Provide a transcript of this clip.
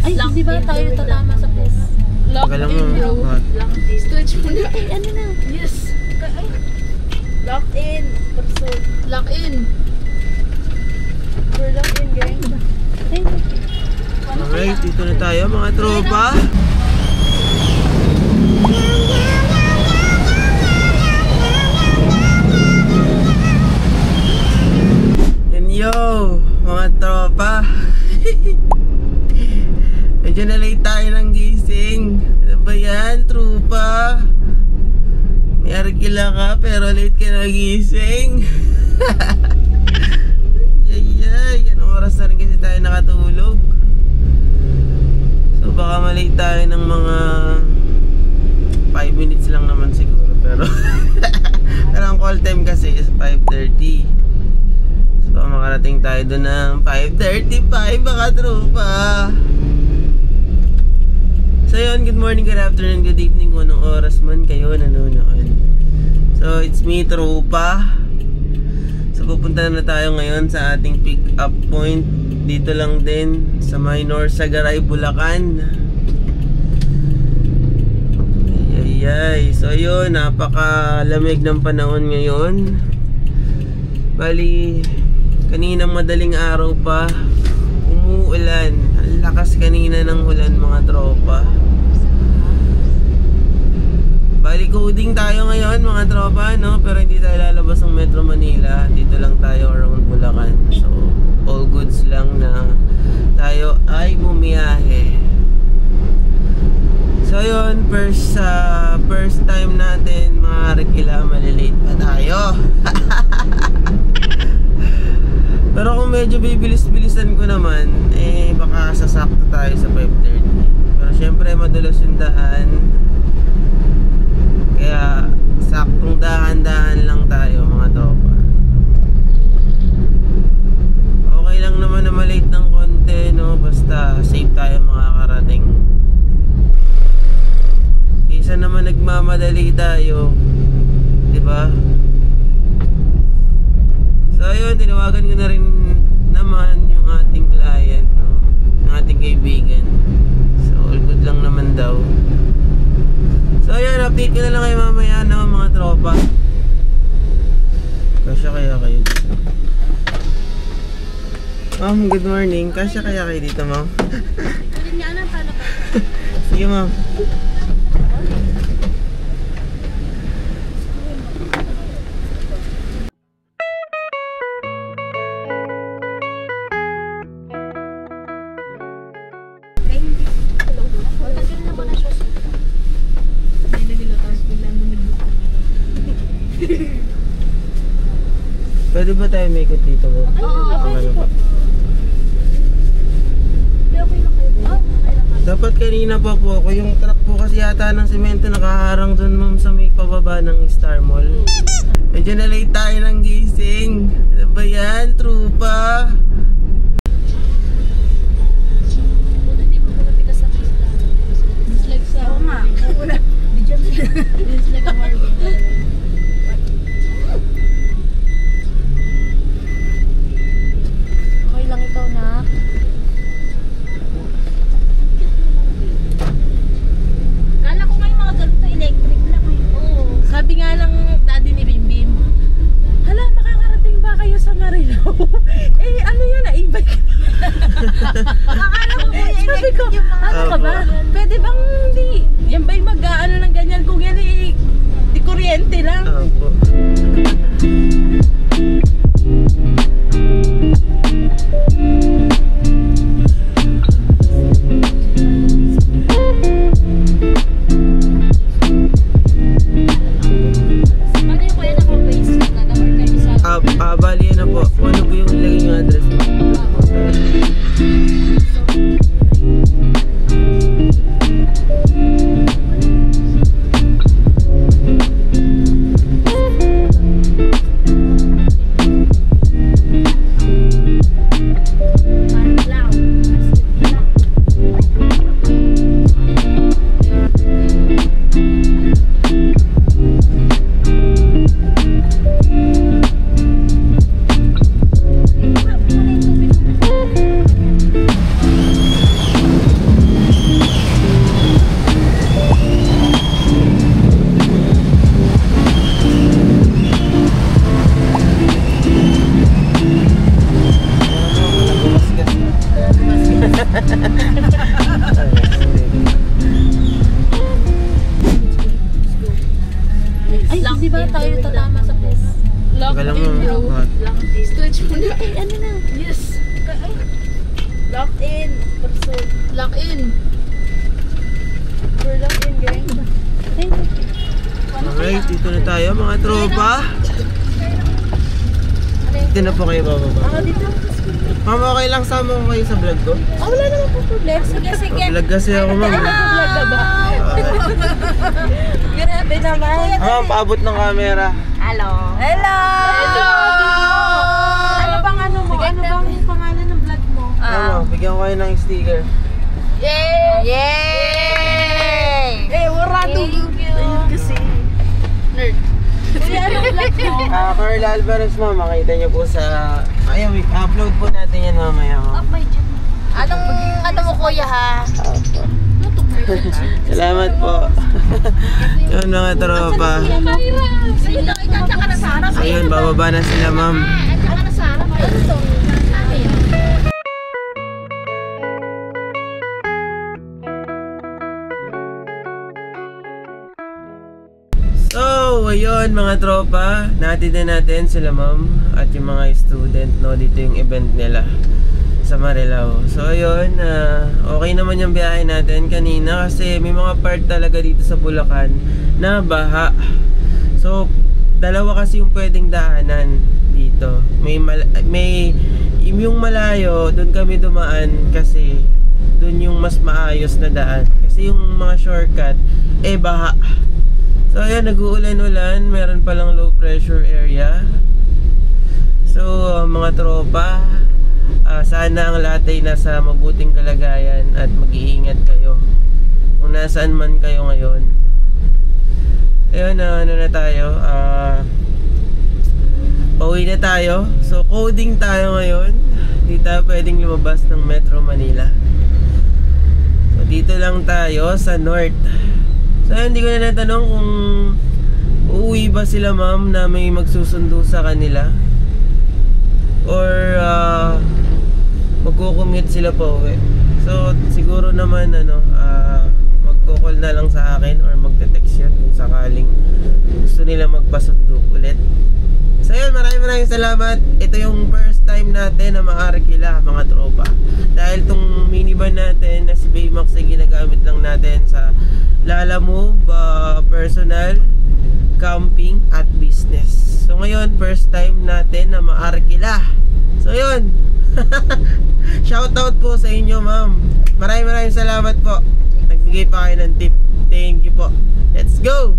Ay, di ba tayo tatama sa place? Lock in, bro. Stretch mo na. Ay, ano na? Yes. Lock in. Lock in. We're locked in, gang. Alright, dito na tayo mga tropa. And yo, mga tropa. Medyo na late tayo ng gising. Ano ba yan, tropa? May arkila ka pero late ka na gising. Yay, anong oras na rin kasi tayo nakatulog. So baka malate tayo ng mga 5 minutes lang naman siguro. Pero pero ang call time kasi is 5:30. So makarating tayo doon ng 5:35 baka tropa. So yun, good morning, good afternoon, good evening kung anong oras man kayo nanonood. So it's me, tropa. So pupunta na tayo ngayon sa ating pick up point. Dito lang din sa Minor Sagaray, Bulacan. Ay. So yun, napakalamig ng panahon ngayon. Bali, kaninang madaling araw pa umuulan. Ang lakas kanina ng ulan mga tropa. Bali coding tayo ngayon mga tropa, no? Pero hindi tayo lalabas ng Metro Manila. Dito lang tayo around Bulacan. So all goods lang na tayo ay bumiyahe. So yun, first time natin mga rekila, malilate pa tayo. Pero kung medyo bibilis-bilisan ko naman, eh baka sasakto tayo sa 5:30. Pero syempre madulas yung daan. Kaya saktong dahan-dahan lang tayo mga tropa. Okay lang naman na malate ng konti, no? Basta safe tayo makakarating. Kaysa naman nagmamadali tayo, diba? So ayun, tinawagan ko na rin naman yung ating client, no? Yung ating kaibigan. So all good lang naman daw. So ayun, update ko na lang kayo mamaya, no, mga tropa. Kasya kaya kayo dito? Ma'am, good morning. Kasya kaya kayo dito, ma'am? Ulit nga na, paano ka? Sige, ma'am. Pwede ba tayo may ikot dito mo? Okay po. Dapat kanina pa po ako. Yung truck po kasi yata ng semento nakaharang dun, ma'am, sa may pababa ng Star Mall. Medyo na late tayo ng gising. Ano ba yan, trupa? Buti mo pala pikas sa pista. It's like sa... Oo nga. It's like a Harvey. Okay lang ikaw, nak. Kala ko nga yung mga ganito electric lang eh. Oo. Sabi nga lang daddy ni Bimbim, hala, makakarating ba kayo sa Marilao? Eh, ano yan, e-bike. Akala ko kuya electric yung mga... Ano ka ba? Pwede bang hindi? Yan ba yung mag-ano ng ganyan? Kung yan eh, di kuryente lang. Opo. Bali yan na po. Ano po yung ilagay yung address mo? Lock in. We're locked in, gang. Alright, dito na tayo mga tropa. Dito na po kayo bababa. Dito. Ma'am, okay lang sama ko kayo sa vlog ko? Wala naman po problema. Sige, sige. Vlog kasi ako, ma'am. Vlog na ba? Grabe naman. Ma'am, paabot ng camera. Hello. Hello. Hello. Ano bang ano mo? Ano bang pangalan ng vlog mo? Ma'am, bigyan ko kayo ng sticker. Yay! Yay! Eh, warado. Thank you. Ayun kasi. Nerd. Kuya, anong vlog mo? Carl Alvarez, ma'am. Makita niyo po sa... Ayun, upload po natin yan mamaya, ma'am. Ano mo kuya ha? Salamat po. Yun mga tropa. Ayun, bababa na sila, ma'am. So, ayun mga tropa, natin na natin sila ma'am at yung mga student, no, dito yung event nila sa Marilao. So ayun, okay naman yung biyahe natin kanina kasi may mga part talaga dito sa Bulacan na baha. So, dalawa kasi yung pwedeng daanan dito. May yung malayo, doon kami dumaan kasi doon yung mas maayos na daan. Kasi yung mga shortcut, baha. So ayan, nag-uulan-ulan, meron palang low pressure area. So mga tropa, sana ang lahat ay nasa mabuting kalagayan at mag-iingat kayo kung nasaan man kayo ngayon. Ayun, ano na tayo, pauwi na tayo. So coding tayo ngayon. Hindi tayo pwedeng lumabas ng Metro Manila. So dito lang tayo sa North. So hindi ko na natanong kung uuwi ba sila ma'am na may magsusundo sa kanila or magko-commute sila pa uwi. So siguro naman magko-call na lang sa akin or magte-text yan kung sakaling gusto nila magpasundo ulit. So yun, maraming salamat. Ito yung first time natin na maarkila mga tropa. Dahil tong minivan natin na si Baymax ay ginagamit lang natin sa Lalamove, personal, camping at business. So ngayon, first time natin na maarkila. So yun. Shoutout po sa inyo ma'am. Maraming salamat po. Nagbigay pa kayo ng tip. Thank you po. Let's go!